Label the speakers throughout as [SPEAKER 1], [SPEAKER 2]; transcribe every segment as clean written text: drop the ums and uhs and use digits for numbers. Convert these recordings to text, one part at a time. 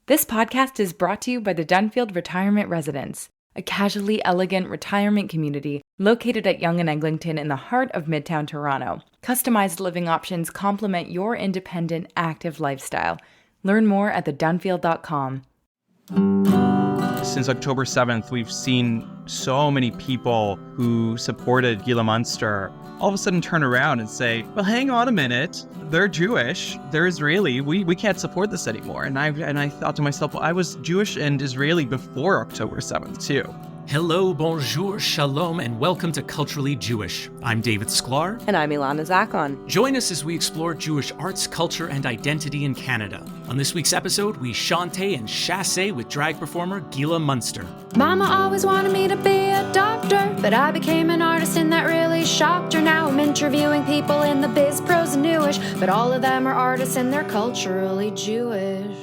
[SPEAKER 1] This podcast is brought to you by the Dunfield Retirement Residence, a casually elegant retirement community located at Yonge and Eglinton in the heart of Midtown Toronto. Customized living options complement your independent, active lifestyle. Learn more at thedunfield.com.
[SPEAKER 2] Since October 7th, we've seen so many people who supported Gila Münster all of a sudden turn around and say, well, hang on a minute. They're Jewish. They're Israeli. We can't support this anymore. And I thought to myself, well, I was Jewish and Israeli before October 7th, too.
[SPEAKER 3] Hello, bonjour, shalom, and welcome to Culturally Jewish. I'm David Sklar.
[SPEAKER 4] And I'm Ilana Zakon.
[SPEAKER 3] Join us as we explore Jewish arts, culture, and identity in Canada. On this week's episode, we chante and chasse with drag performer Gila Münster.
[SPEAKER 5] Mama always wanted me to be a doctor, but I became an artist and that really shocked her. Now I'm interviewing people in the biz, pros, and newish, but all of them are artists and they're culturally Jewish.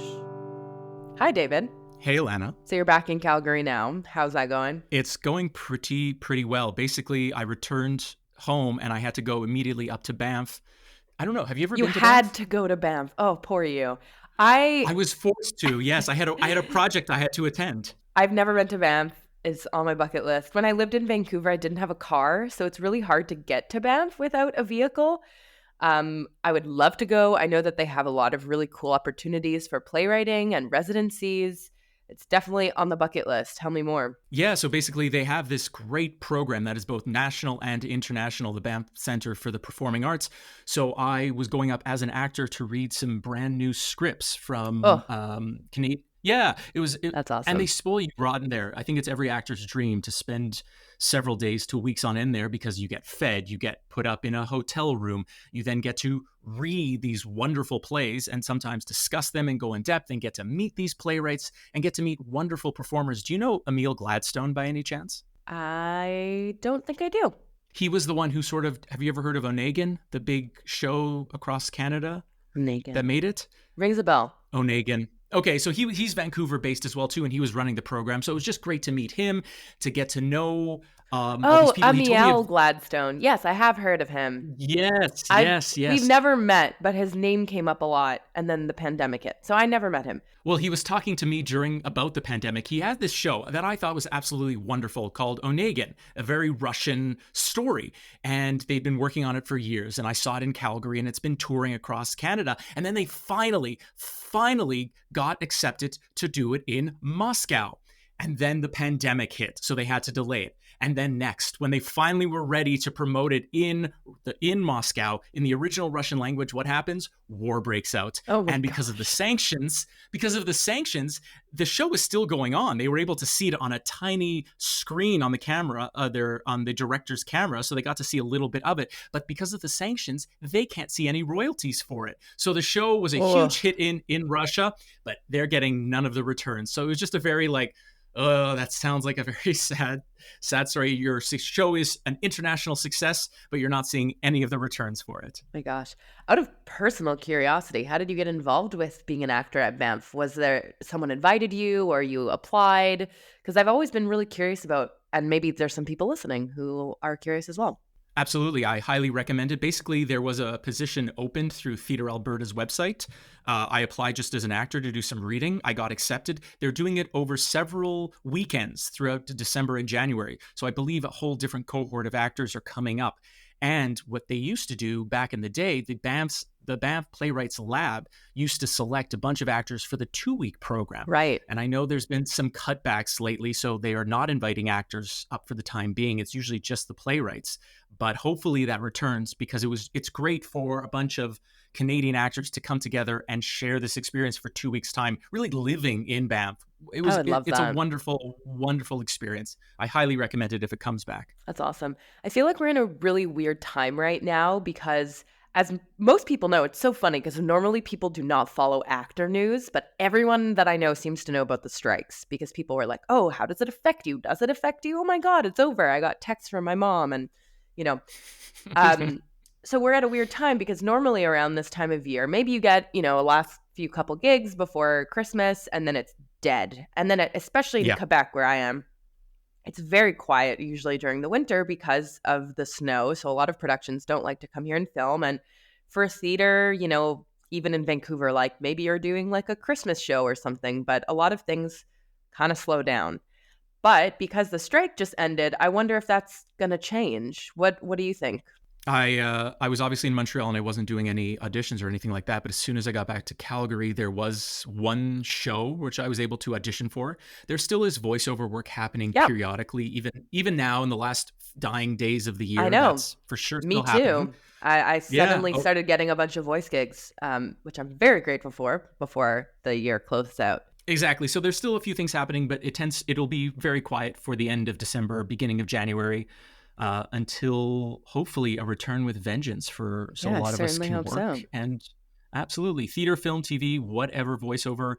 [SPEAKER 4] Hi, David.
[SPEAKER 3] Hey, Alana.
[SPEAKER 4] So you're back in Calgary now. How's that going?
[SPEAKER 3] It's going pretty well. Basically, I returned home and I had to go immediately up to Banff. I don't know. Have you ever been to Banff?
[SPEAKER 4] You had to go to Banff. Oh, poor you.
[SPEAKER 3] I was forced to. Yes, I had a project I had to attend.
[SPEAKER 4] I've never been to Banff. It's on my bucket list. When I lived in Vancouver, I didn't have a car, so it's really hard to get to Banff without a vehicle. I would love to go. I know that they have a lot of really cool opportunities for playwriting and residencies. It's definitely on the bucket list. Tell me more.
[SPEAKER 3] Yeah, so basically they have this great program that is both national and international, the Banff Center for the Performing Arts. So I was going up as an actor to read some brand new scripts from Canadian. Yeah, that's awesome. And they spoil you rotten there. I think it's every actor's dream to spend several days to weeks on end there because you get fed, you get put up in a hotel room, you then get to read these wonderful plays and sometimes discuss them and go in depth and get to meet these playwrights and get to meet wonderful performers. Do you know Emil Gladstone by any chance?
[SPEAKER 4] I don't think I do.
[SPEAKER 3] He was the one who have you ever heard of Onegin, the big show across Canada?
[SPEAKER 4] Onegin.
[SPEAKER 3] That made it?
[SPEAKER 4] Rings a bell.
[SPEAKER 3] Onegin. Okay, so he's Vancouver-based as well, too, and he was running the program. So it was just great to meet him, to get to know all these people.
[SPEAKER 4] Amiel Gladstone. Yes, I have heard of him.
[SPEAKER 3] Yes.
[SPEAKER 4] We've never met, but his name came up a lot, and then the pandemic hit. So I never met him.
[SPEAKER 3] Well, he was talking to me about the pandemic. He had this show that I thought was absolutely wonderful called Onegin, a very Russian story. And they'd been working on it for years, and I saw it in Calgary, and it's been touring across Canada. And then they finally got accepted to do it in Moscow. And then the pandemic hit, so they had to delay it. And then next, when they finally were ready to promote it in Moscow, in the original Russian language, what happens? War breaks out. And because of the sanctions, the show was still going on. They were able to see it on a tiny screen on the camera, on the director's camera, so they got to see a little bit of it. But because of the sanctions, they can't see any royalties for it. So the show was a huge hit in Russia, but they're getting none of the returns. So it was just a very that sounds like a very sad story. Your show is an international success, but you're not seeing any of the returns for it.
[SPEAKER 4] My gosh. Out of personal curiosity, how did you get involved with being an actor at Banff? Was there someone invited you or you applied? Because I've always been really curious about, and maybe there's some people listening who are curious as well.
[SPEAKER 3] Absolutely. I highly recommend it. Basically, there was a position opened through Theatre Alberta's website. I applied just as an actor to do some reading. I got accepted. They're doing it over several weekends throughout December and January. So I believe a whole different cohort of actors are coming up. And what they used to do back in the day, the Banff Playwrights Lab used to select a bunch of actors for the 2-week program.
[SPEAKER 4] Right.
[SPEAKER 3] And I know there's been some cutbacks lately, so they are not inviting actors up for the time being. It's usually just the playwrights. But hopefully that returns because it's great for a bunch of Canadian actors to come together and share this experience for 2 weeks' time, really living in Banff. It's a wonderful, wonderful experience. I highly recommend it if it comes back.
[SPEAKER 4] That's awesome. I feel like we're in a really weird time right now because, as most people know, it's so funny because normally people do not follow actor news, but everyone that I know seems to know about the strikes because people were like, oh, how does it affect you? Does it affect you? Oh my God, it's over. I got texts from my mom and, so we're at a weird time because normally around this time of year, maybe you get, a last few couple gigs before Christmas and then it's dead. And then especially in Quebec where I am, it's very quiet usually during the winter because of the snow. So a lot of productions don't like to come here and film. And for theater, even in Vancouver, like maybe you're doing like a Christmas show or something, but a lot of things kind of slow down. But because the strike just ended, I wonder if that's going to change. What do you think?
[SPEAKER 3] I was obviously in Montreal and I wasn't doing any auditions or anything like that. But as soon as I got back to Calgary, there was one show which I was able to audition for. There still is voiceover work happening periodically, even now in the last dying days of the year.
[SPEAKER 4] I know.
[SPEAKER 3] That's for sure
[SPEAKER 4] Me
[SPEAKER 3] still
[SPEAKER 4] too.
[SPEAKER 3] happening.
[SPEAKER 4] I suddenly started getting a bunch of voice gigs, which I'm very grateful for before the year closes out.
[SPEAKER 3] Exactly. So there's still a few things happening, but it'll be very quiet for the end of December, beginning of January. Until hopefully a return with vengeance for a lot of us can work.
[SPEAKER 4] So.
[SPEAKER 3] And absolutely, theater, film, TV, whatever, voiceover,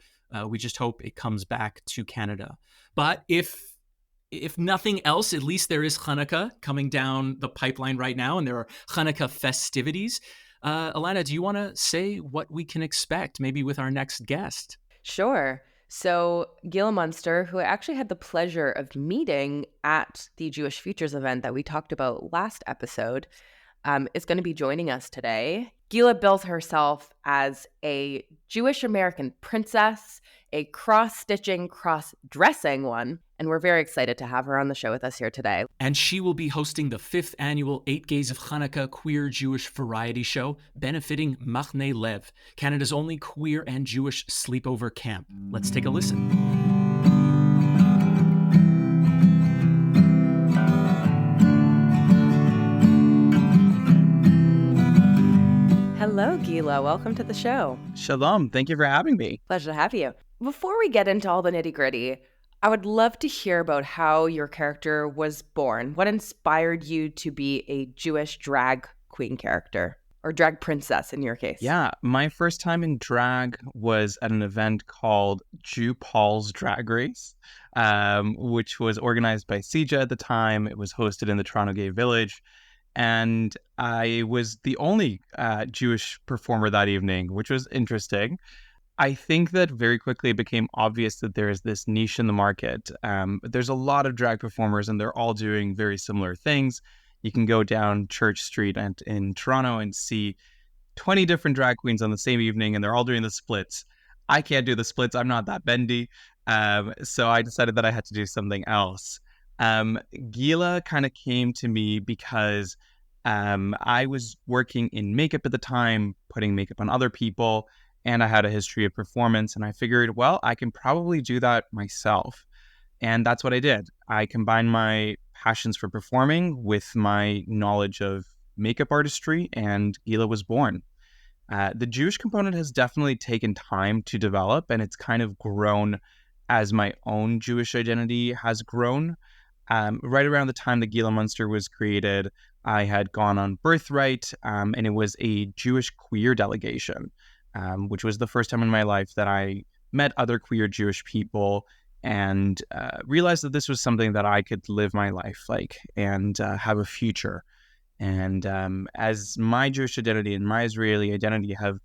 [SPEAKER 3] we just hope it comes back to Canada. But if nothing else, at least there is Hanukkah coming down the pipeline right now, and there are Hanukkah festivities. Alana, do you want to say what we can expect, maybe with our next guest?
[SPEAKER 4] Sure. So Gila Münster, who I actually had the pleasure of meeting at the Jewish Futures event that we talked about last episode, is going to be joining us today. Gila bills herself as a Jewish American princess, a cross-stitching, cross-dressing one, and we're very excited to have her on the show with us here today.
[SPEAKER 3] And she will be hosting the 5th annual 8 Gays of Hanukkah queer Jewish variety show benefiting Machne Lev, Canada's only queer and Jewish sleepover camp. Let's take a listen.
[SPEAKER 4] Hello, Gila. Welcome to the show.
[SPEAKER 2] Shalom. Thank you for having me.
[SPEAKER 4] Pleasure to have you. Before we get into all the nitty-gritty, I would love to hear about how your character was born. What inspired you to be a Jewish drag queen character, or drag princess in your case?
[SPEAKER 2] Yeah, my first time in drag was at an event called Jew Paul's Drag Race, which was organized by CJA at the time. It was hosted in the Toronto Gay Village. And I was the only Jewish performer that evening, which was interesting. I think that very quickly it became obvious that there is this niche in the market. There's a lot of drag performers and they're all doing very similar things. You can go down Church Street in Toronto and see 20 different drag queens on the same evening and they're all doing the splits. I can't do the splits. I'm not that bendy. So I decided that I had to do something else. Gila kind of came to me because I was working in makeup at the time, putting makeup on other people, and I had a history of performance, and I figured, well, I can probably do that myself. And that's what I did. I combined my passions for performing with my knowledge of makeup artistry, and Gila was born. The Jewish component has definitely taken time to develop, and it's kind of grown as my own Jewish identity has grown. Right around the time that Gila Münster was created, I had gone on Birthright, and it was a Jewish queer delegation, which was the first time in my life that I met other queer Jewish people and realized that this was something that I could live my life like and have a future. And as my Jewish identity and my Israeli identity have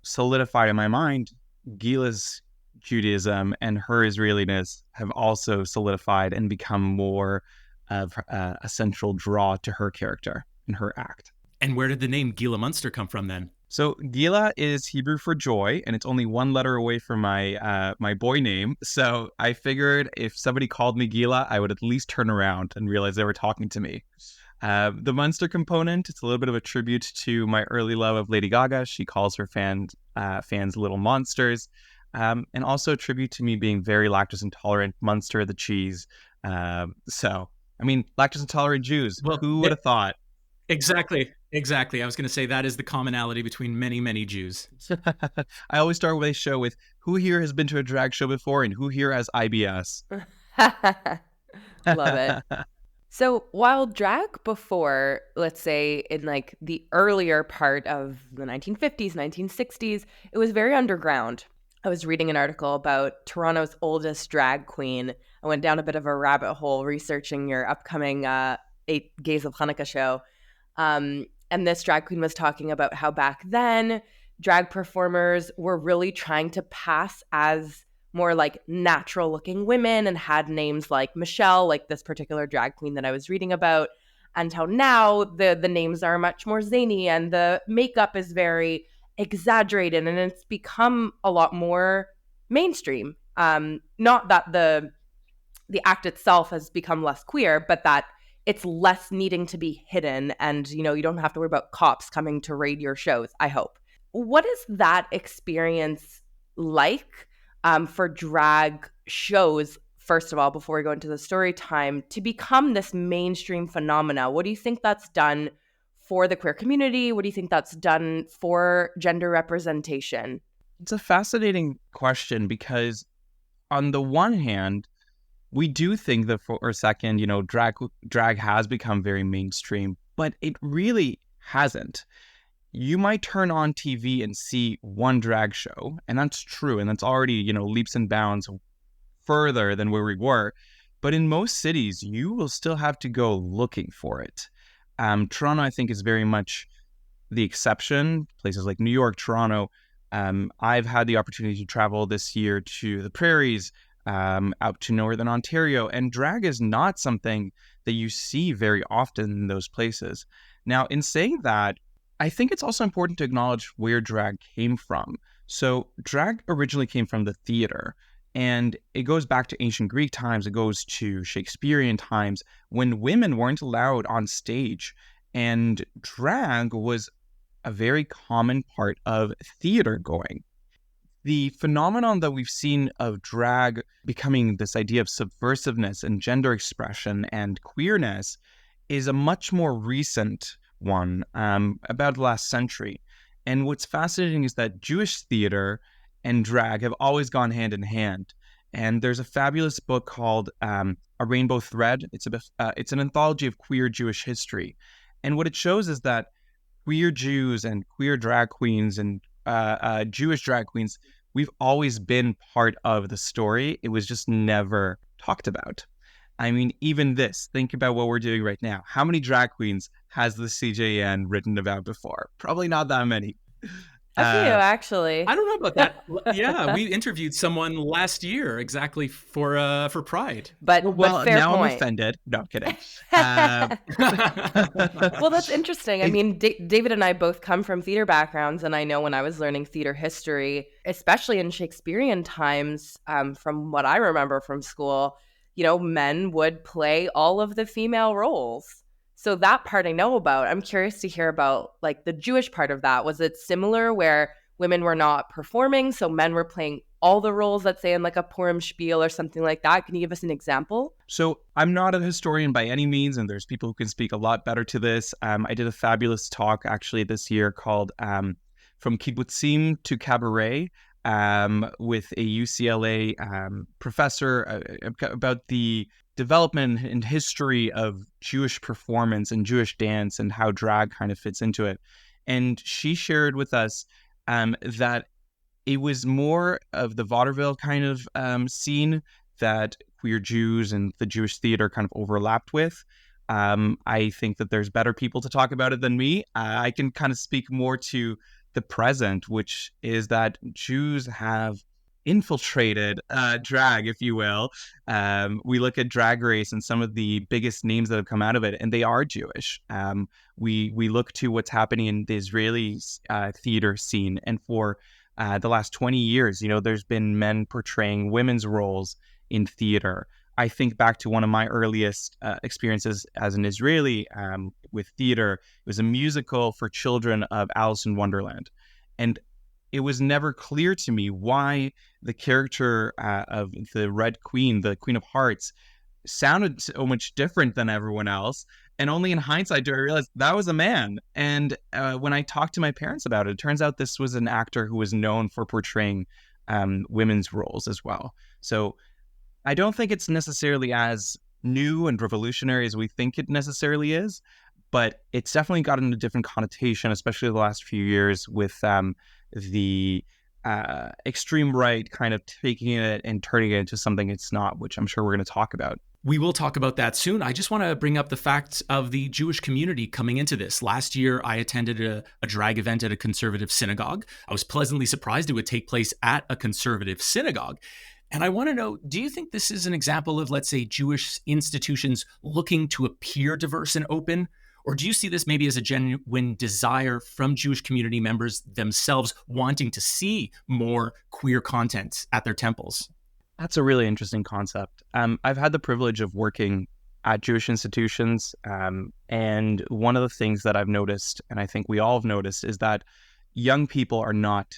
[SPEAKER 2] solidified in my mind, Gila's Judaism and her Israeliness have also solidified and become more of a central draw to her character and her act.
[SPEAKER 3] And where did the name Gila Münster come from then?
[SPEAKER 2] So Gila is Hebrew for joy, and it's only one letter away from my my boy name. So I figured if somebody called me Gila, I would at least turn around and realize they were talking to me. The Münster component, it's a little bit of a tribute to my early love of Lady Gaga. She calls her fans little monsters. And also a tribute to me being very lactose intolerant, Münster, the cheese. So, I mean, lactose intolerant Jews, well, who would have thought?
[SPEAKER 3] Exactly. I was going to say that is the commonality between many, many Jews.
[SPEAKER 2] I always start with a show with who here has been to a drag show before and who here has IBS.
[SPEAKER 4] Love it. So while drag before, let's say in like the earlier part of the 1950s, 1960s, it was very underground. I was reading an article about Toronto's oldest drag queen. I went down a bit of a rabbit hole researching your upcoming 8 Gays of Hanukkah show. And this drag queen was talking about how back then drag performers were really trying to pass as more like natural looking women and had names like Michelle, like this particular drag queen that I was reading about, and how now the names are much more zany and the makeup is very exaggerated, and it's become a lot more mainstream. Not that the act itself has become less queer, but that it's less needing to be hidden, and you don't have to worry about cops coming to raid your shows, I hope. What is that experience like for drag shows, first of all, before we go into the story time, to become this mainstream phenomena? What do you think that's done for the queer community? What do you think that's done for gender representation?
[SPEAKER 2] It's a fascinating question because on the one hand, we do think that for a second, drag has become very mainstream, but it really hasn't. You might turn on TV and see one drag show, and that's true, and that's already, leaps and bounds further than where we were. But in most cities, you will still have to go looking for it. Toronto, I think, is very much the exception. Places like New York, Toronto. I've had the opportunity to travel this year to the prairies, out to Northern Ontario, and drag is not something that you see very often in those places. Now, in saying that, I think it's also important to acknowledge where drag came from. So drag originally came from the theater, and it goes back to ancient Greek times. It goes to Shakespearean times when women weren't allowed on stage, and drag was a very common part of theater going. The phenomenon that we've seen of drag becoming this idea of subversiveness and gender expression and queerness is a much more recent one, about the last century. And what's fascinating is that Jewish theater and drag have always gone hand in hand. And there's a fabulous book called A Rainbow Thread. It's an anthology of queer Jewish history. And what it shows is that queer Jews and queer drag queens and Jewish drag queens, we've always been part of the story. It was just never talked about. I mean, even this, think about what we're doing right now. How many drag queens has the CJN written about before? Probably not that many.
[SPEAKER 4] A few, actually.
[SPEAKER 3] I don't know about that. Yeah, we interviewed someone last year exactly for Pride.
[SPEAKER 4] But fair
[SPEAKER 2] now
[SPEAKER 4] point.
[SPEAKER 2] I'm offended. No, I'm kidding.
[SPEAKER 4] Well, that's interesting. I mean, David and I both come from theater backgrounds, and I know when I was learning theater history, especially in Shakespearean times, from what I remember from school, men would play all of the female roles. So that part I know about. I'm curious to hear about like the Jewish part of that. Was it similar where women were not performing, so men were playing all the roles, let's say in like a Purim spiel or something like that? Can you give us an example?
[SPEAKER 2] So I'm not a historian by any means, and there's people who can speak a lot better to this. I did a fabulous talk actually this year called From Kibbutzim to Cabaret, with a UCLA professor about the development and history of Jewish performance and Jewish dance and how drag kind of fits into it. And she shared with us that it was more of the vaudeville kind of scene that queer Jews and the Jewish theater kind of overlapped with. I think that there's better people to talk about it than me. I can kind of speak more to the present, which is that Jews have infiltrated drag, if you will. We look at Drag Race and some of the biggest names that have come out of it, and they are Jewish. We look to what's happening in the Israeli theater scene, and for the last 20 years, there's been men portraying women's roles in theater. I think back to one of my earliest experiences as an Israeli with theater. It was a musical for children of Alice in Wonderland. And it was never clear to me why the character of the Red Queen, the Queen of Hearts, sounded so much different than everyone else. And only in hindsight do I realize that was a man. And when I talked to my parents about it, it turns out this was an actor who was known for portraying women's roles as well. So I don't think it's necessarily as new and revolutionary as we think it necessarily is, but it's definitely gotten a different connotation, especially the last few years with the extreme right kind of taking it and turning it into something it's not, which I'm sure we're going to talk about.
[SPEAKER 3] We will talk about that soon. I just want to bring up the fact of the Jewish community coming into this. Last year, I attended a drag event at a conservative synagogue. I was pleasantly surprised it would take place at a conservative synagogue. And I want to know, do you think this is an example of, let's say, Jewish institutions looking to appear diverse and open? Or do you see this maybe as a genuine desire from Jewish community members themselves wanting to see more queer content at their temples?
[SPEAKER 2] That's a really interesting concept. I've had the privilege of working at Jewish institutions, and one of the things that I've noticed, and I think we all have noticed, is that young people are not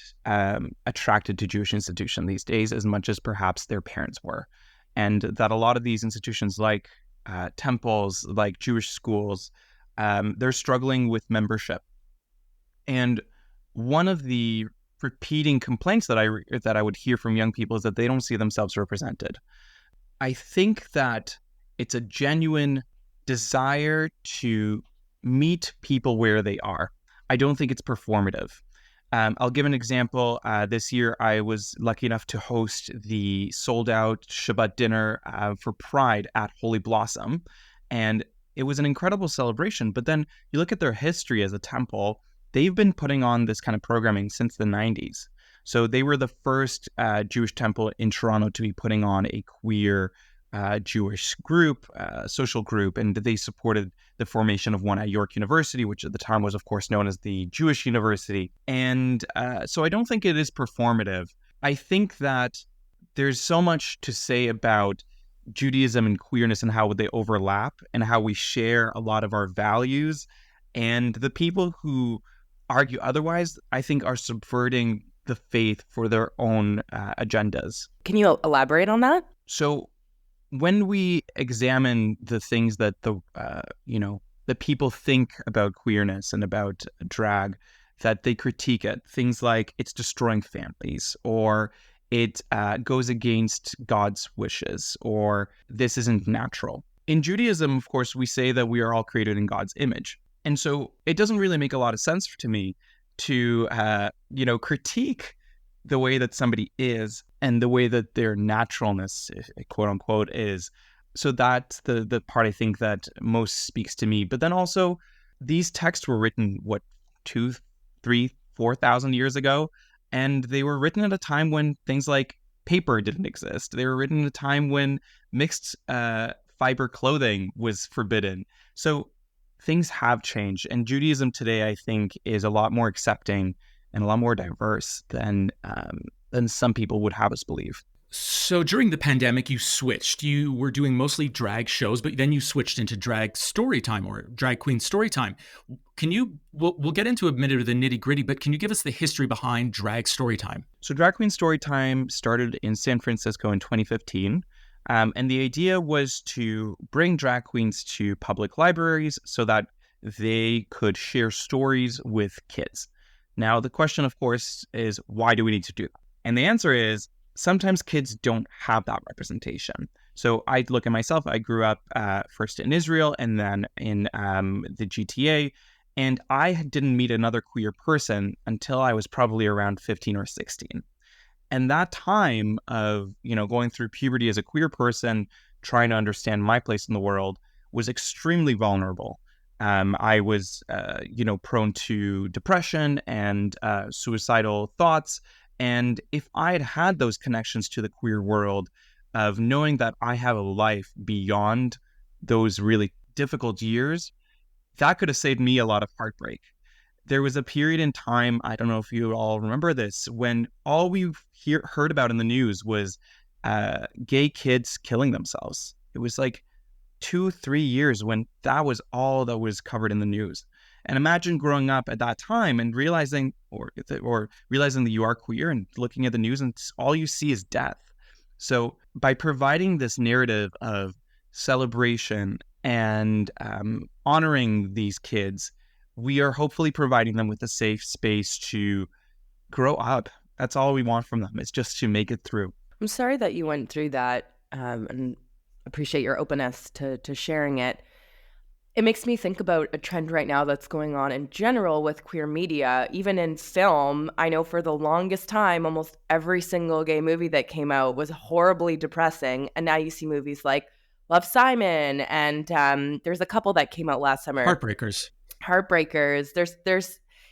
[SPEAKER 2] attracted to Jewish institutions these days as much as perhaps their parents were. And that a lot of these institutions like temples, like Jewish schools, they're struggling with membership. And one of the repeating complaints that I would hear from young people is that they don't see themselves represented. I think that it's a genuine desire to meet people where they are. I don't think it's performative. I'll give an example. This year, I was lucky enough to host the sold-out Shabbat dinner for Pride at Holy Blossom, and it was an incredible celebration. But then you look at their history as a temple, they've been putting on this kind of programming since the 90s. So they were the first Jewish temple in Toronto to be putting on a queer Jewish group, social group, and they supported the formation of one at York University, which at the time was, of course, known as the Jewish University. And so I don't think it is performative. I think that there's so much to say about Judaism and queerness and how they overlap and how we share a lot of our values. And the people who argue otherwise, I think, are subverting the faith for their own agendas.
[SPEAKER 4] Can you elaborate on that?
[SPEAKER 2] So when we examine the things that the people think about queerness and about drag, that they critique it, things like it's destroying families, or it goes against God's wishes, or this isn't natural. In Judaism, of course, we say that we are all created in God's image. And so it doesn't really make a lot of sense to me to, critique the way that somebody is and the way that their naturalness, quote unquote, is. So that's the part I think that most speaks to me. But then also, these texts were written, 2, 3, 4,000 years ago, and they were written at a time when things like paper didn't exist. They were written at a time when mixed fiber clothing was forbidden. So things have changed, and Judaism today, I think, is a lot more accepting and a lot more diverse than some people would have us believe.
[SPEAKER 3] So during the pandemic, you switched. You were doing mostly drag shows, but then you switched into drag story time or drag queen story time. We'll get into a minute of the nitty gritty, but can you give us the history behind drag story time?
[SPEAKER 2] So drag queen story time started in San Francisco in 2015. And the idea was to bring drag queens to public libraries so that they could share stories with kids. Now, the question, of course, is why do we need to do that? And the answer is sometimes kids don't have that representation. So I look at myself. I grew up first in Israel and then in the GTA. And I didn't meet another queer person until I was probably around 15 or 16. And that time of, going through puberty as a queer person, trying to understand my place in the world was extremely vulnerable. I was, prone to depression and suicidal thoughts. And if I had had those connections to the queer world of knowing that I have a life beyond those really difficult years, that could have saved me a lot of heartbreak. There was a period in time, I don't know if you all remember this, when all we heard about in the news was gay kids killing themselves. It was like 2-3 years when that was all that was covered in the news. And imagine growing up at that time and realizing realizing that you are queer and looking at the news and all you see is death. So by providing this narrative of celebration and honoring these kids, we are hopefully providing them with a safe space to grow up. That's all we want from them. It's just to make it through.
[SPEAKER 4] I'm sorry that you went through that, and appreciate your openness to sharing it. It makes me think about a trend right now that's going on in general with queer media, even in film. I know for the longest time, almost every single gay movie that came out was horribly depressing. And now you see movies like Love, Simon, and there's a couple that came out last summer.
[SPEAKER 3] Heartbreakers.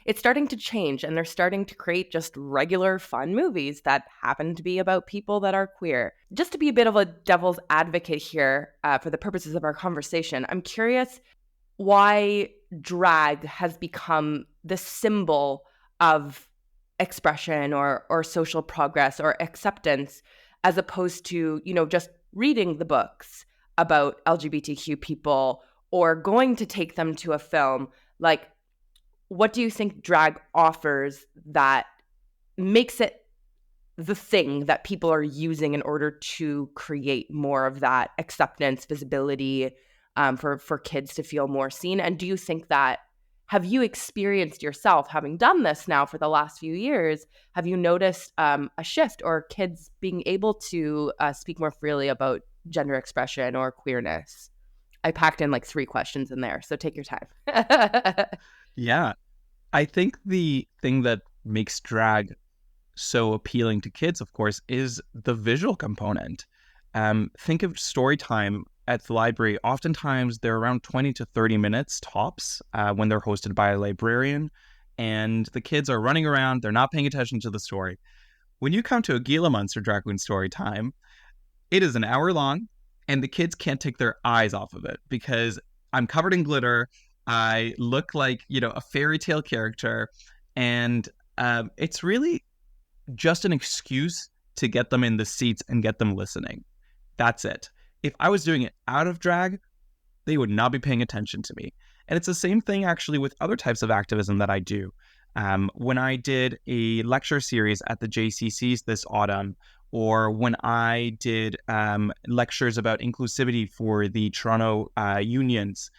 [SPEAKER 4] It's starting to change, and they're starting to create just regular fun movies that happen to be about people that are queer. Just to be a bit of a devil's advocate here for the purposes of our conversation, I'm curious, why drag has become the symbol of expression or social progress or acceptance, as opposed to, just reading the books about LGBTQ people or going to take them to a film. Like, what do you think drag offers that makes it the thing that people are using in order to create more of that acceptance, visibility, for kids to feel more seen? And do you think that, have you experienced yourself, having done this now for the last few years, have you noticed a shift or kids being able to speak more freely about gender expression or queerness? I packed in like 3 questions in there, so take your time.
[SPEAKER 2] Yeah. I think the thing that makes drag so appealing to kids, of course, is the visual component. Think of story time at the library. Oftentimes, they're around 20 to 30 minutes tops when they're hosted by a librarian, and the kids are running around. They're not paying attention to the story. When you come to a Gila Münster drag queen story time, it is an hour long, and the kids can't take their eyes off of it because I'm covered in glitter. I look like, a fairy tale character, and it's really just an excuse to get them in the seats and get them listening. That's it. If I was doing it out of drag, they would not be paying attention to me. And it's the same thing actually with other types of activism that I do. When I did a lecture series at the JCCs this autumn, or when I did lectures about inclusivity for the Toronto unions,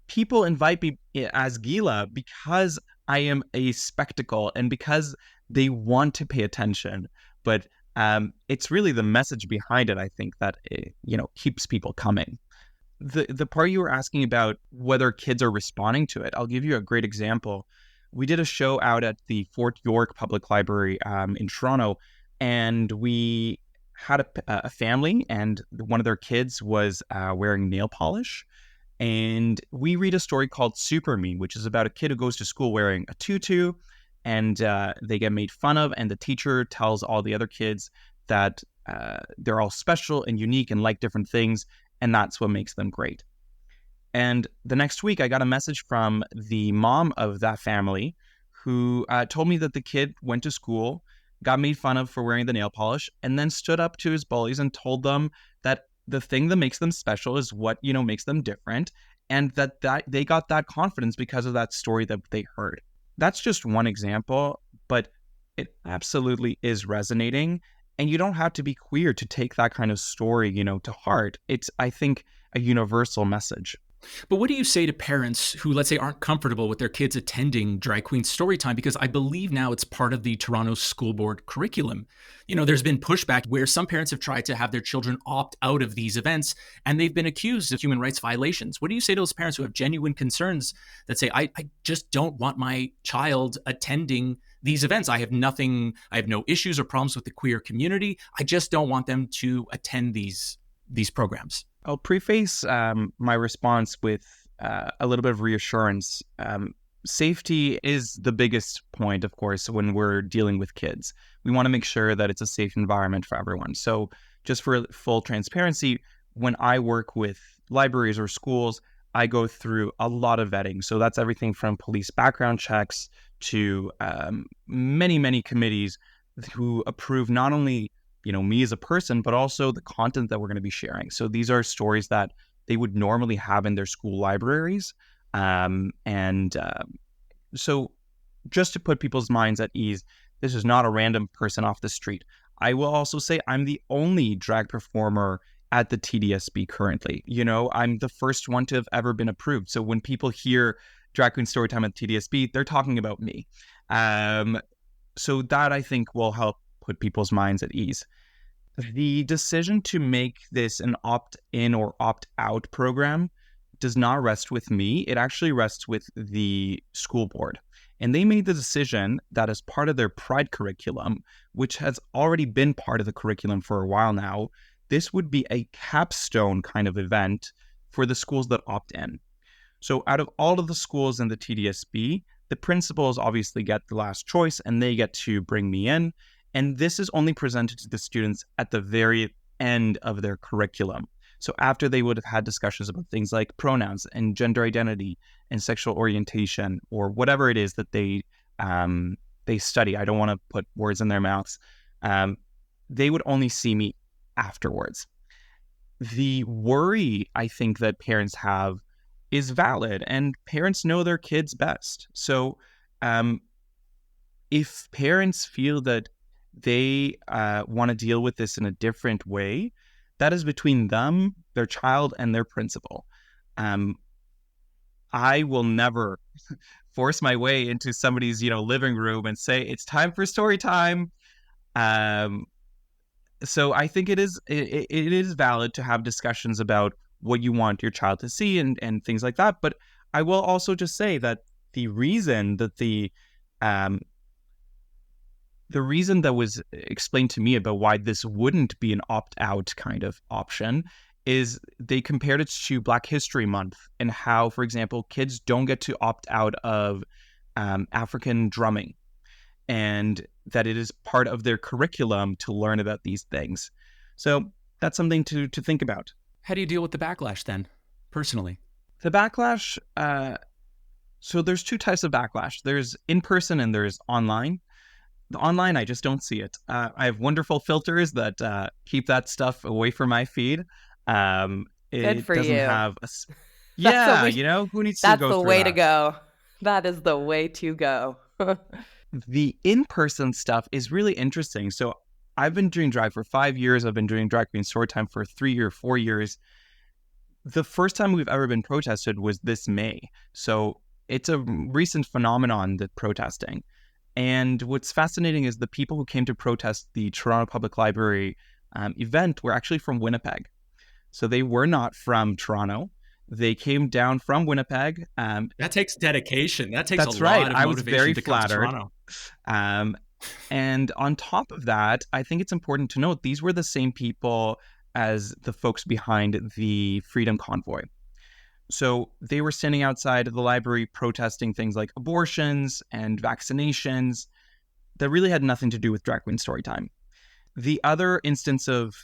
[SPEAKER 2] people invite me as Gila because I am a spectacle and because they want to pay attention. But it's really the message behind it, I think, that keeps people coming. The part you were asking about whether kids are responding to it, I'll give you a great example. We did a show out at the Fort York Public Library in Toronto, and we had a family, and one of their kids was wearing nail polish. And we read a story called Super Me, which is about a kid who goes to school wearing a tutu, and they get made fun of, and the teacher tells all the other kids that they're all special and unique and like different things, and that's what makes them great. And the next week, I got a message from the mom of that family who told me that the kid went to school, got made fun of for wearing the nail polish, and then stood up to his bullies and told them that the thing that makes them special is what, makes them different, and that they got that confidence because of that story that they heard. That's just one example, but it absolutely is resonating, and you don't have to be queer to take that kind of story, to heart. It's, I think, a universal message.
[SPEAKER 3] But what do you say to parents who, let's say, aren't comfortable with their kids attending drag queen story time? Because I believe now it's part of the Toronto School Board curriculum. There's been pushback where some parents have tried to have their children opt out of these events, and they've been accused of human rights violations. What do you say to those parents who have genuine concerns that say, I just don't want my child attending these events. I have no issues or problems with the queer community. I just don't want them to attend these programs.
[SPEAKER 2] I'll preface my response with a little bit of reassurance. Safety is the biggest point, of course, when we're dealing with kids. We want to make sure that it's a safe environment for everyone. So just for full transparency, when I work with libraries or schools, I go through a lot of vetting. So that's everything from police background checks to many, many committees who approve not only me as a person, but also the content that we're going to be sharing. So these are stories that they would normally have in their school libraries. So just to put people's minds at ease, this is not a random person off the street. I will also say I'm the only drag performer at the TDSB currently. I'm the first one to have ever been approved. So when people hear Drag Queen Storytime at TDSB, they're talking about me. So that, I think, will help put people's minds at ease. The decision to make this an opt-in or opt-out program does not rest with me. It actually rests with the school board. And they made the decision that as part of their Pride curriculum, which has already been part of the curriculum for a while now, this would be a capstone kind of event for the schools that opt in. So out of all of the schools in the TDSB, the principals obviously get the last choice and they get to bring me in. And this is only presented to the students at the very end of their curriculum. So after they would have had discussions about things like pronouns and gender identity and sexual orientation or whatever it is that they study, I don't want to put words in their mouths, they would only see me afterwards. The worry I think that parents have is valid, and parents know their kids best. So if parents feel that they want to deal with this in a different way, that is between them, their child, and their principal. I will never force my way into somebody's living room and say it's time for story time. So I think it is valid to have discussions about what you want your child to see and things like that. But I will also just say that the reason that the reason that was explained to me about why this wouldn't be an opt-out kind of option is they compared it to Black History Month and how, for example, kids don't get to opt out of African drumming, and that it is part of their curriculum to learn about these things. So that's something to think about.
[SPEAKER 3] How do you deal with the backlash then, personally?
[SPEAKER 2] The backlash, so there's two types of backlash. There's in-person and there's online. The online, I just don't see it. I have wonderful filters that keep that stuff away from my feed.
[SPEAKER 4] Good for
[SPEAKER 2] doesn't
[SPEAKER 4] you.
[SPEAKER 2] have a... who needs to
[SPEAKER 4] That's
[SPEAKER 2] go
[SPEAKER 4] the
[SPEAKER 2] through
[SPEAKER 4] way
[SPEAKER 2] that?
[SPEAKER 4] to go. That is the way to go.
[SPEAKER 2] The in-person stuff is really interesting. So I've been doing drag for 5 years. I've been doing drag queen storytime for 3 or 4 years. The first time we've ever been protested was this May. So it's a recent phenomenon, that protesting. And what's fascinating is the people who came to protest the Toronto Public Library event were actually from Winnipeg. So they were not from Toronto. They came down from Winnipeg.
[SPEAKER 3] That takes dedication. That takes
[SPEAKER 2] That's
[SPEAKER 3] a
[SPEAKER 2] right.
[SPEAKER 3] lot of
[SPEAKER 2] I was
[SPEAKER 3] motivation
[SPEAKER 2] very
[SPEAKER 3] to come to
[SPEAKER 2] flattered.
[SPEAKER 3] Toronto.
[SPEAKER 2] And on top of that, I think it's important to note these were the same people as the folks behind the Freedom Convoy. So they were standing outside of the library protesting things like abortions and vaccinations that really had nothing to do with drag queen storytime. The other instance of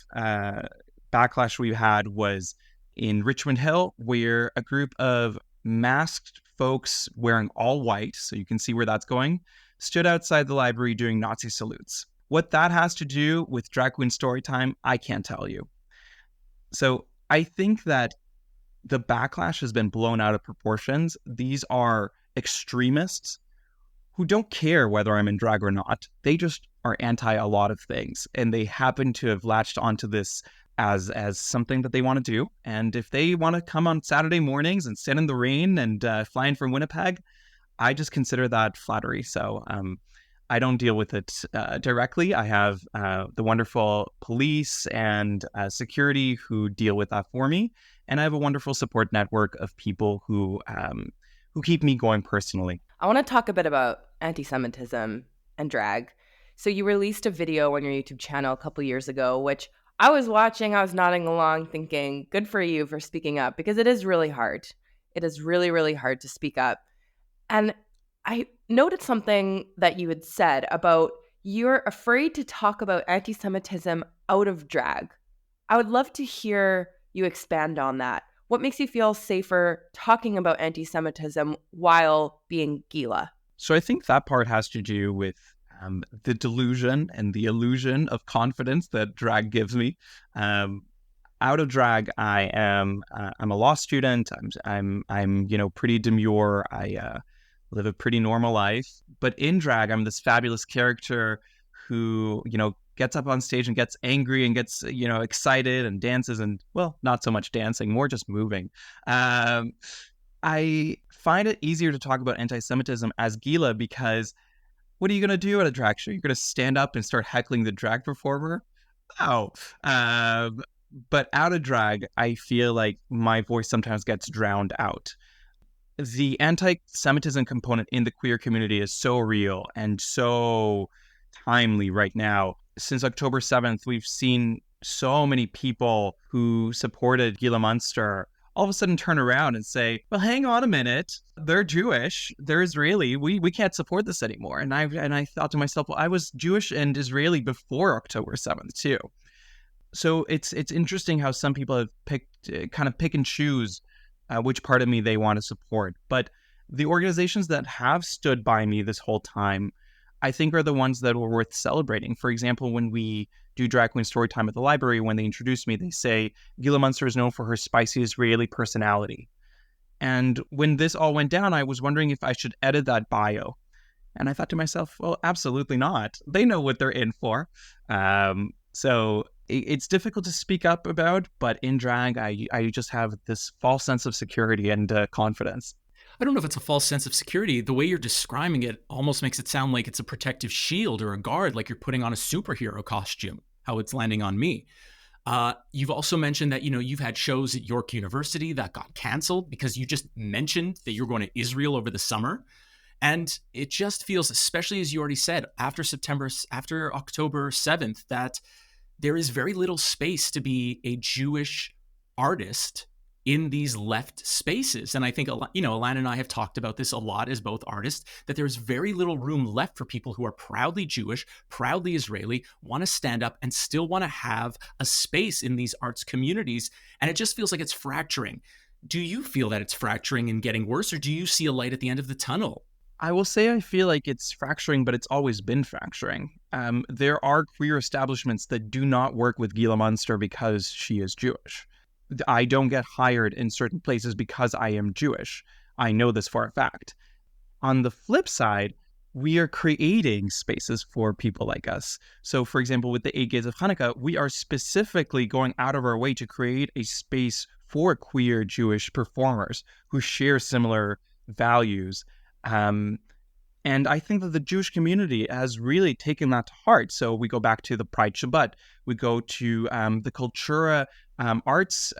[SPEAKER 2] backlash we had was in Richmond Hill, where a group of masked folks wearing all white, so you can see where that's going, stood outside the library doing Nazi salutes. What that has to do with drag queen storytime, I can't tell you. So I think that the backlash has been blown out of proportions. These are extremists who don't care whether I'm in drag or not. They just are anti a lot of things, and they happen to have latched onto this as something that they want to do. And if they want to come on Saturday mornings and sit in the rain and fly in from Winnipeg, I just consider that flattery. So I don't deal with it directly. I have the wonderful police and security who deal with that for me. And I have a wonderful support network of people who keep me going personally.
[SPEAKER 4] I want to talk a bit about anti-Semitism and drag. So you released a video on your YouTube channel a couple years ago, which I was watching, I was nodding along thinking, good for you for speaking up, because it is really hard. It is really, really hard to speak up. And I noted something that you had said about you're afraid to talk about anti-Semitism out of drag. I would love to hear you expand on that. What makes you feel safer talking about anti-Semitism while being Gila?
[SPEAKER 2] So I think that part has to do with the delusion and the illusion of confidence that drag gives me. Out of drag, I'm a law student. I'm pretty demure. I live a pretty normal life. But in drag, I'm this fabulous character who gets up on stage and gets angry and gets excited and dances, and well, not so much dancing, more just moving. I find it easier to talk about anti-Semitism as Gila because what are you going to do at a drag show? You're going to stand up and start heckling the drag performer? No. But out of drag, I feel like my voice sometimes gets drowned out. The anti-Semitism component in the queer community is so real and so timely right now. Since October 7th, we've seen so many people who supported Gila Münster all of a sudden turn around and say, well, hang on a minute, they're Jewish, they're Israeli, we can't support this anymore. And I thought to myself, well, I was Jewish and Israeli before October 7th too. So it's interesting how some people have picked kind of pick and choose which part of me they want to support. But the organizations that have stood by me this whole time, I think, are the ones that were worth celebrating. For example, when we do Drag Queen Storytime at the library, when they introduce me, they say, Gila Münster is known for her spicy Israeli personality. And when this all went down, I was wondering if I should edit that bio. And I thought to myself, well, absolutely not. They know what they're in for. So it's difficult to speak up about, but in drag, I just have this false sense of security and confidence.
[SPEAKER 3] I don't know if it's a false sense of security. The way you're describing it almost makes it sound like it's a protective shield or a guard, like you're putting on a superhero costume, how it's landing on me. You've also mentioned that, you've had shows at York University that got canceled because you just mentioned that you're going to Israel over the summer. And it just feels, especially as you already said, after October 7th, that there is very little space to be a Jewish artist in these left spaces. And I think, Alana and I have talked about this a lot as both artists, that there's very little room left for people who are proudly Jewish, proudly Israeli, want to stand up and still want to have a space in these arts communities. And it just feels like it's fracturing. Do you feel that it's fracturing and getting worse, or do you see a light at the end of the tunnel?
[SPEAKER 2] I will say I feel like it's fracturing, but it's always been fracturing. There are queer establishments that do not work with Gila Münster because she is Jewish. I don't get hired in certain places because I am Jewish. I know this for a fact. On the flip side, we are creating spaces for people like us. So, for example, with the 8 Gays of Hanukkah, we are specifically going out of our way to create a space for queer Jewish performers who share similar values. And I think that the Jewish community has really taken that to heart. So we go back to the Pride Shabbat. We go to the Cultura Arts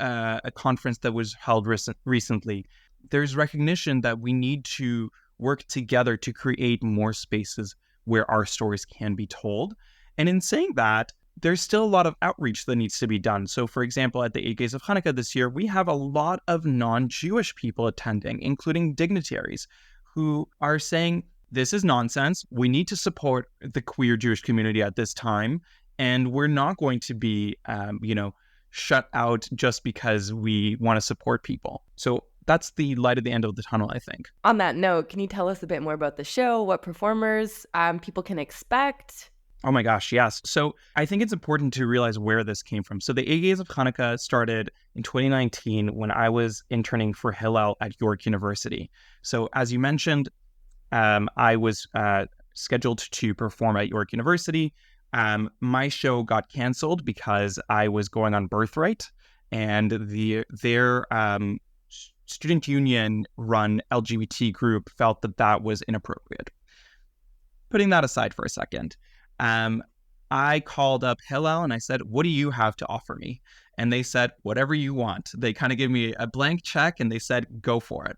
[SPEAKER 2] conference that was held recently. There's recognition that we need to work together to create more spaces where our stories can be told. And in saying that, there's still a lot of outreach that needs to be done. So, for example, at the 8 Gays of Hanukkah this year, we have a lot of non-Jewish people attending, including dignitaries, who are saying, this is nonsense. We need to support the queer Jewish community at this time. And we're not going to be, shut out just because we want to support people. So that's the light at the end of the tunnel, I think.
[SPEAKER 4] On that note, can you tell us a bit more about the show, what performers people can expect?
[SPEAKER 2] Oh my gosh, yes. So I think it's important to realize where this came from. So the 8 Gays of Hanukkah started in 2019 when I was interning for Hillel at York University. So as you mentioned, I was scheduled to perform at York University. My show got canceled because I was going on Birthright, and their student union run LGBT group felt that that was inappropriate. Putting that aside for a second, I called up Hillel and I said, what do you have to offer me? And they said, whatever you want. They kind of gave me a blank check and they said, go for it.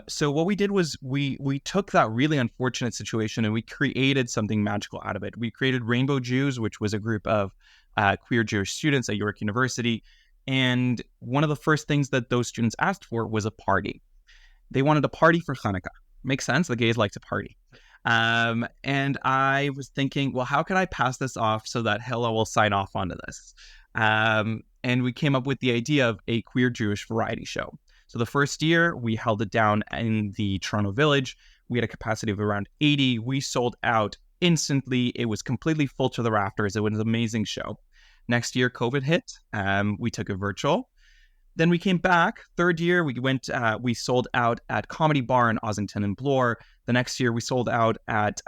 [SPEAKER 2] So what we did was we took that really unfortunate situation and we created something magical out of it. We created Rainbow Jews, which was a group of queer Jewish students at York University. And one of the first things that those students asked for was a party. They wanted a party for Hanukkah. Makes sense. The gays like to party. And I was thinking, well, how can I pass this off so that Hillel will sign off onto this? And we came up with the idea of a queer Jewish variety show. So the first year, we held it down in the Toronto Village. We had a capacity of around 80. We sold out instantly. It was completely full to the rafters. It was an amazing show. Next year, COVID hit. We took it virtual. Then we came back. Third year, we sold out at Comedy Bar in Ossington and Bloor. The next year, we sold out at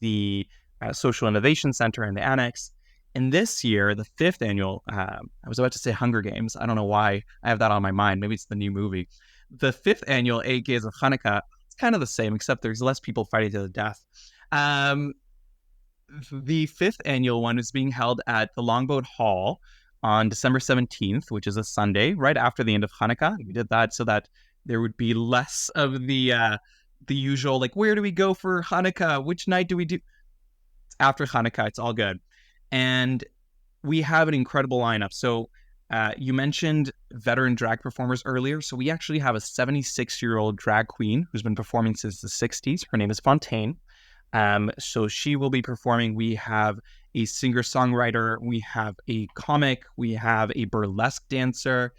[SPEAKER 2] the Social Innovation Center in the Annex. And this year, the 5th annual, I was about to say Hunger Games. I don't know why I have that on my mind. Maybe it's the new movie. The 5th annual 8 Gays of Hanukkah, it's kind of the same, except there's less people fighting to the death. The 5th annual one is being held at the Longboat Hall on December 17th, which is a Sunday, right after the end of Hanukkah. We did that so that there would be less of the usual, like, where do we go for Hanukkah? Which night do we do? It's after Hanukkah. It's all good. And we have an incredible lineup. So you mentioned veteran drag performers earlier. So we actually have a 76-year-old drag queen who's been performing since the 60s. Her name is Fontaine. So she will be performing. We have a singer-songwriter, we have a comic, we have a burlesque dancer,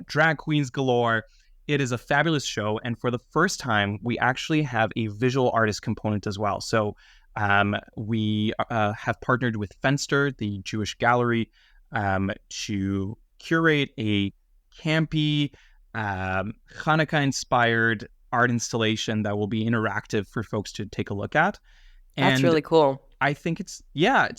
[SPEAKER 2] drag queens galore. It is a fabulous show. And for the first time, we actually have a visual artist component as well. So we have partnered with Fenster, the Jewish gallery, to curate a campy, Hanukkah-inspired art installation that will be interactive for folks to take a look at.
[SPEAKER 4] That's really cool.
[SPEAKER 2] I think it's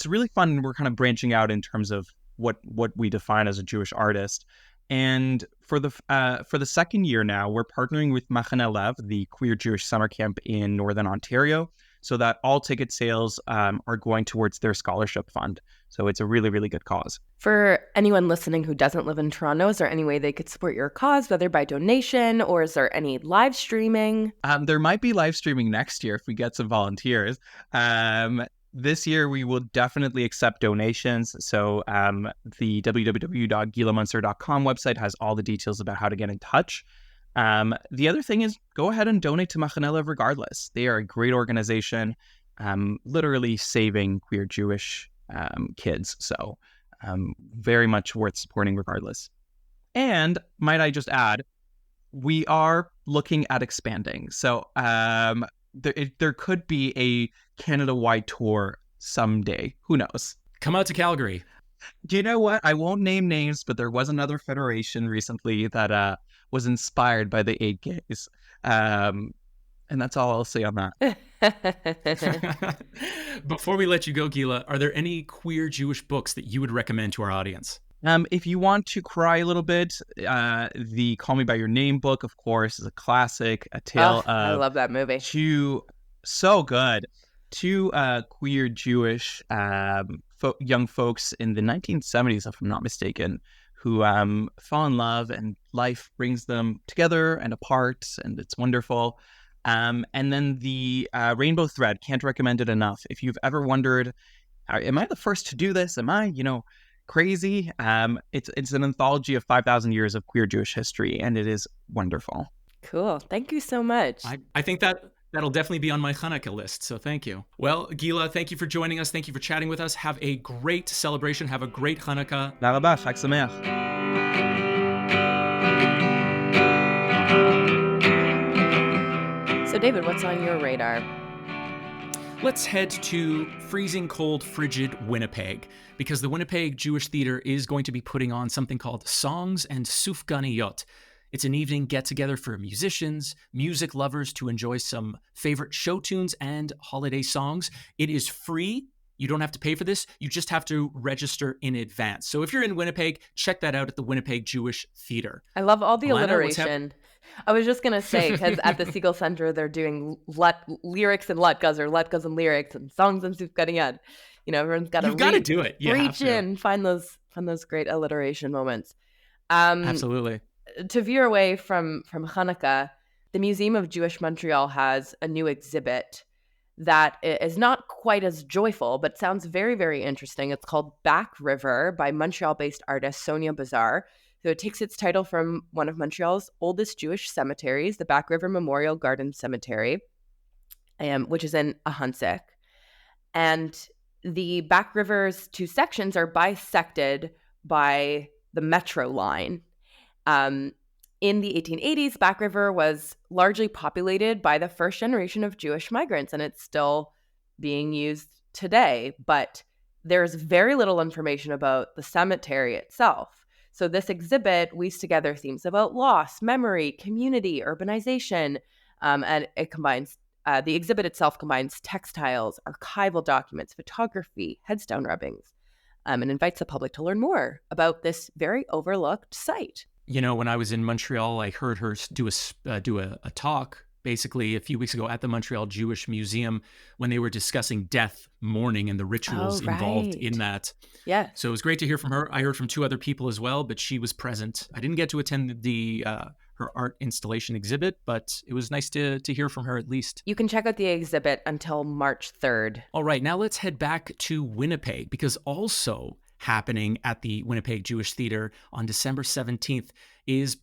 [SPEAKER 2] really fun. We're kind of branching out in terms of what we define as a Jewish artist. And for the second year now, we're partnering with Machane Lev, the queer Jewish summer camp in Northern Ontario, so that all ticket sales are going towards their scholarship fund. So it's a really, really good cause.
[SPEAKER 4] For anyone listening who doesn't live in Toronto, is there any way they could support your cause, whether by donation or is there any live streaming?
[SPEAKER 2] There might be live streaming next year if we get some volunteers. This year, we will definitely accept donations. So the www.gilamunster.com website has all the details about how to get in touch. The other thing is go ahead and donate to Machane Lev regardless. They are a great organization, literally saving queer Jewish kids. So very much worth supporting regardless. And might I just add, we are looking at expanding. So there could be a Canada-wide tour someday. Who knows?
[SPEAKER 3] Come out to Calgary.
[SPEAKER 2] Do you know what? I won't name names, but there was another federation recently that was inspired by the 8 gays. And that's all I'll say on
[SPEAKER 3] that. Before we let you go, Gila, are there any queer Jewish books that you would recommend to our audience?
[SPEAKER 2] If you want to cry a little bit, the Call Me By Your Name book, of course, is a classic. A tale of
[SPEAKER 4] I love that movie.
[SPEAKER 2] So good. Two queer Jewish young folks in the 1970s, if I'm not mistaken, who fall in love and life brings them together and apart, and it's wonderful. And then the Rainbow Thread, can't recommend it enough. If you've ever wondered, am I the first to do this? Am I, crazy? It's an anthology of 5,000 years of queer Jewish history, and it is wonderful.
[SPEAKER 4] Cool. Thank you so much.
[SPEAKER 3] I think that'll definitely be on my Hanukkah list, so thank you. Well, Gila, thank you for joining us. Thank you for chatting with us. Have a great celebration. Have a great Hanukkah.
[SPEAKER 2] Tודה רבה, חג שמח.
[SPEAKER 4] So, David, what's on your radar?
[SPEAKER 3] Let's head to freezing cold, frigid Winnipeg, because the Winnipeg Jewish Theatre is going to be putting on something called Songs and Sufganiyot. It's an evening get-together for musicians, music lovers to enjoy some favorite show tunes and holiday songs. It is free. You don't have to pay for this. You just have to register in advance. So if you're in Winnipeg, check that out at the Winnipeg Jewish Theatre.
[SPEAKER 4] I love all the alliteration. I was just going to say, because at the Siegel Center, they're doing lyrics and Lutkas, or Lutkas and lyrics, and songs and Sufganiyot. Everyone's got to
[SPEAKER 3] do it. You
[SPEAKER 4] reach in, find those great alliteration moments.
[SPEAKER 3] Absolutely.
[SPEAKER 4] To veer away from Hanukkah, the Museum of Jewish Montreal has a new exhibit that is not quite as joyful, but sounds very, very interesting. It's called Back River by Montreal-based artist Sonia Bazar. So it takes its title from one of Montreal's oldest Jewish cemeteries, the Back River Memorial Garden Cemetery, which is in Ahuntsic. And the Back River's 2 sections are bisected by the metro line. In the 1880s, Back River was largely populated by the first generation of Jewish migrants, and it's still being used today. But there's very little information about the cemetery itself. So this exhibit weaves together themes about loss, memory, community, urbanization, and it combines the exhibit itself combines textiles, archival documents, photography, headstone rubbings, and invites the public to learn more about this very overlooked site.
[SPEAKER 3] When I was in Montreal, I heard her do a talk basically a few weeks ago at the Montreal Jewish Museum when they were discussing death, mourning, and the rituals involved in that.
[SPEAKER 4] Yeah.
[SPEAKER 3] So it was great to hear from her. I heard from 2 other people as well, but she was present. I didn't get to attend her art installation exhibit, but it was nice to hear from her at least.
[SPEAKER 4] You can check out the exhibit until March 3rd.
[SPEAKER 3] All right, now let's head back to Winnipeg, because also happening at the Winnipeg Jewish Theatre on December 17th is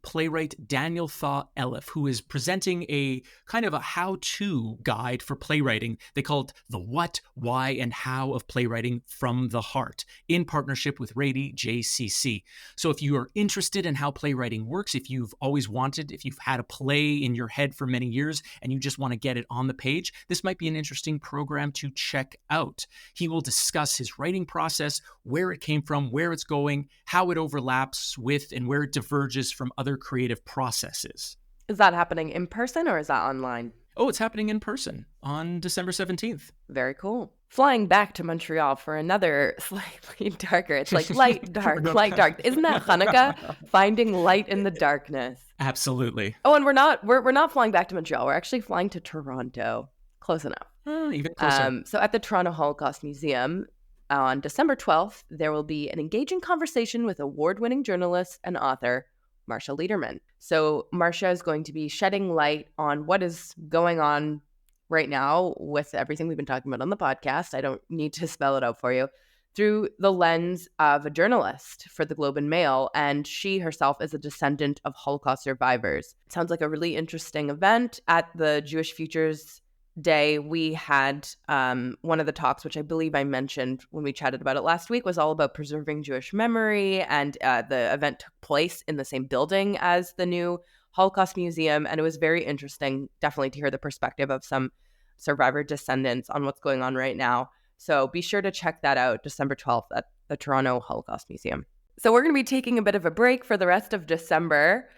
[SPEAKER 3] playwright Daniel Thaw Elif, who is presenting a kind of a how-to guide for playwriting. They call it The What, Why, and How of Playwriting from the Heart, in partnership with Rady JCC. So if you are interested in how playwriting works, if you've had a play in your head for many years and you just want to get it on the page, this might be an interesting program to check out. He will discuss his writing process, where it came from, where it's going, how it overlaps with and where it diverges from other creative processes.
[SPEAKER 4] Is that happening in person or is that online?
[SPEAKER 3] Oh, it's happening in person on December 17th.
[SPEAKER 4] Very cool. Flying back to Montreal for another slightly darker. It's like light, dark, light, dark. Isn't that Hanukkah? Finding light in the darkness.
[SPEAKER 3] Absolutely.
[SPEAKER 4] Oh, and we're not flying back to Montreal. We're actually flying to Toronto. Close enough.
[SPEAKER 3] Even closer.
[SPEAKER 4] So at the Toronto Holocaust Museum on December 12th, there will be an engaging conversation with award-winning journalist and author Marcia Lederman. So Marcia is going to be shedding light on what is going on right now with everything we've been talking about on the podcast. I don't need to spell it out for you, through the lens of a journalist for the Globe and Mail, and she herself is a descendant of Holocaust survivors. It sounds like a really interesting event. At the Jewish Futures Day, we had one of the talks, which I believe I mentioned when we chatted about it last week, was all about preserving Jewish memory, and the event took place in the same building as the new Holocaust Museum, and it was very interesting, definitely, to hear the perspective of some survivor descendants on what's going on right now. So be sure to check that out, December 12th at the Toronto Holocaust Museum. So we're going to be taking a bit of a break for the rest of December.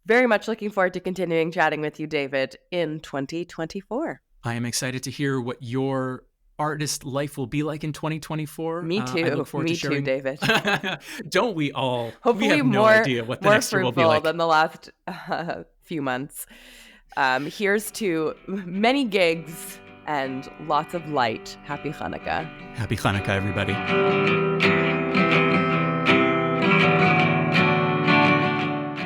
[SPEAKER 4] Very much looking forward to continuing chatting with you, David, in 2024.
[SPEAKER 3] I am excited to hear what your artist life will be like in 2024.
[SPEAKER 4] Me too.
[SPEAKER 3] I look forward to sharing.
[SPEAKER 4] Me too, David.
[SPEAKER 3] Don't we all?
[SPEAKER 4] Hopefully
[SPEAKER 3] we have no idea what the next year will be like.
[SPEAKER 4] than the last few months. Here's to many gigs and lots of light. Happy Hanukkah.
[SPEAKER 3] Happy Hanukkah, everybody.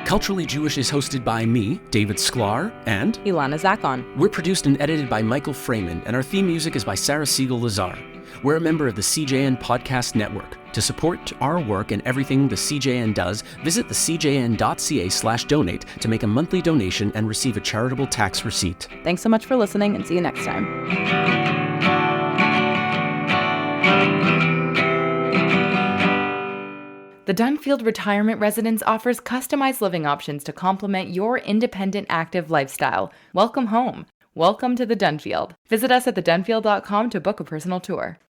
[SPEAKER 3] Culturally Jewish is hosted by me, David Sklar, and
[SPEAKER 4] Ilana Zakon.
[SPEAKER 3] We're produced and edited by Michael Freeman, and our theme music is by Sarah Siegel-Lazar. We're a member of the CJN Podcast Network. To support our work and everything the CJN does, visit thecjn.ca/donate to make a monthly donation and receive a charitable tax receipt.
[SPEAKER 4] Thanks so much for listening, and see you next time.
[SPEAKER 1] The Dunfield Retirement Residence offers customized living options to complement your independent, active lifestyle. Welcome home. Welcome to the Dunfield. Visit us at thedunfield.com to book a personal tour.